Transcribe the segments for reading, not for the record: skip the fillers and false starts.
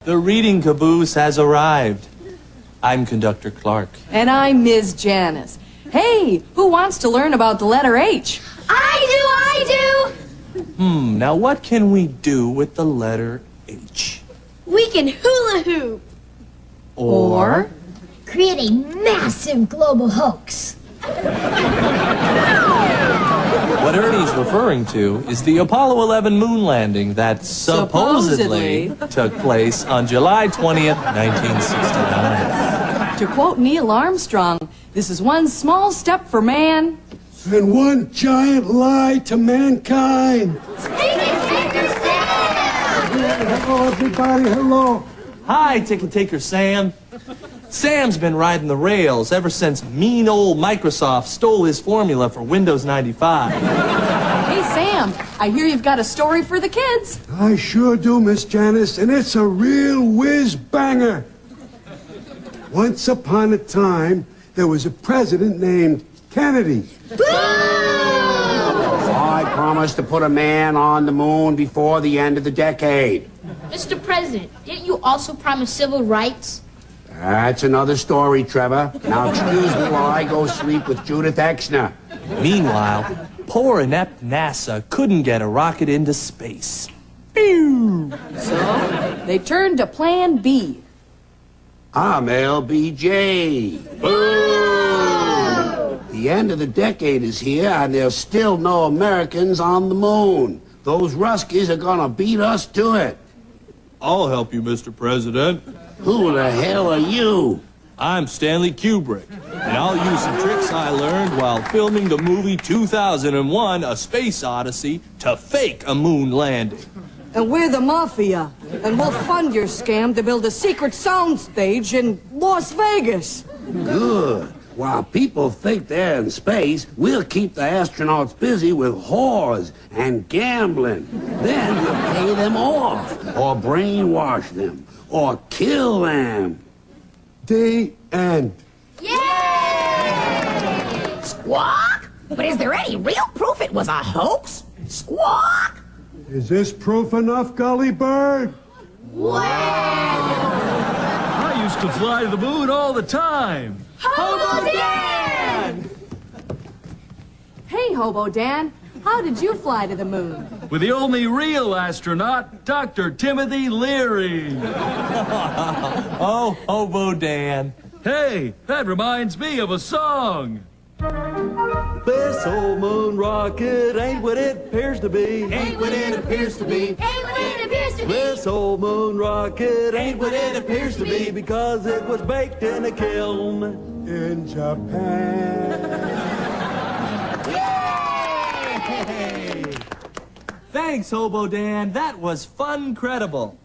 The reading caboose has arrived. I'm Conductor Clark. And I'm Ms. Janice. Hey, who wants to learn about the letter H? I do! Now what can we do with the letter H? We can hula hoop. Or? Create a massive global hoax. What Ernie's referring to is the Apollo 11 moon landing that supposedly took place on July 20th, 1969. To quote Neil Armstrong, this is one small step for man. And one giant lie to mankind. Hello, everybody. Hello. Hi, Ticket Taker Sam. Sam's been riding the rails ever since mean old Microsoft stole his formula for Windows 95. Hey, Sam, I hear you've got a story for the kids. I sure do, Miss Janice, and it's a real whiz-banger. Once upon a time, there was a president named Kennedy. I promised to put a man on the moon before the end of the decade. Mr. President, didn't you also promise civil rights? That's another story, Trevor. Now excuse me while I go sleep with Judith Exner. Meanwhile, poor inept NASA couldn't get a rocket into space. Pew! So, they turned to Plan B. I'm LBJ. Boo! The end of the decade is here, and there's still no Americans on the moon. Those Ruskies are gonna beat us to it. I'll help you, Mr. President. Who the hell are you? I'm Stanley Kubrick, and I'll use some tricks I learned while filming the movie 2001, A Space Odyssey, to fake a moon landing. And we're the mafia, and we'll fund your scam to build a secret soundstage in Las Vegas. Good. While people think they're in space, we'll keep the astronauts busy with whores and gambling. Then we'll pay them off, or brainwash them, or kill them. The end. Yay! Squawk? But is there any real proof it was a hoax? Squawk? Is this proof enough, Gully Bird? I used to fly to the moon all the time. Hobo Dan! Hey, Hobo Dan, how did you fly to the moon? With the only real astronaut, Dr. Timothy Leary. Oh, Hobo Dan. Hey, that reminds me of a song. This old moon rocket ain't what it appears to be. Ain't what it appears to be. Ain't what it appears to be. This old moon rocket ain't what it appears to be because it was baked in a kiln In Japan. Yay! Thanks, Hobo Dan. That was fun, credible.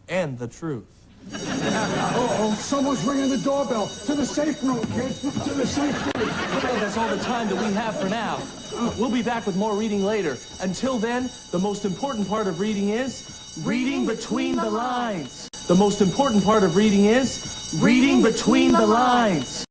And the truth. Uh-oh, someone's ringing the doorbell. To the safe room, kids. To the safe room. Okay, that's all the time that we have for now. We'll be back with more reading later. Until then, the most important part of reading is reading between the lines. The most important part of reading is reading between the lines.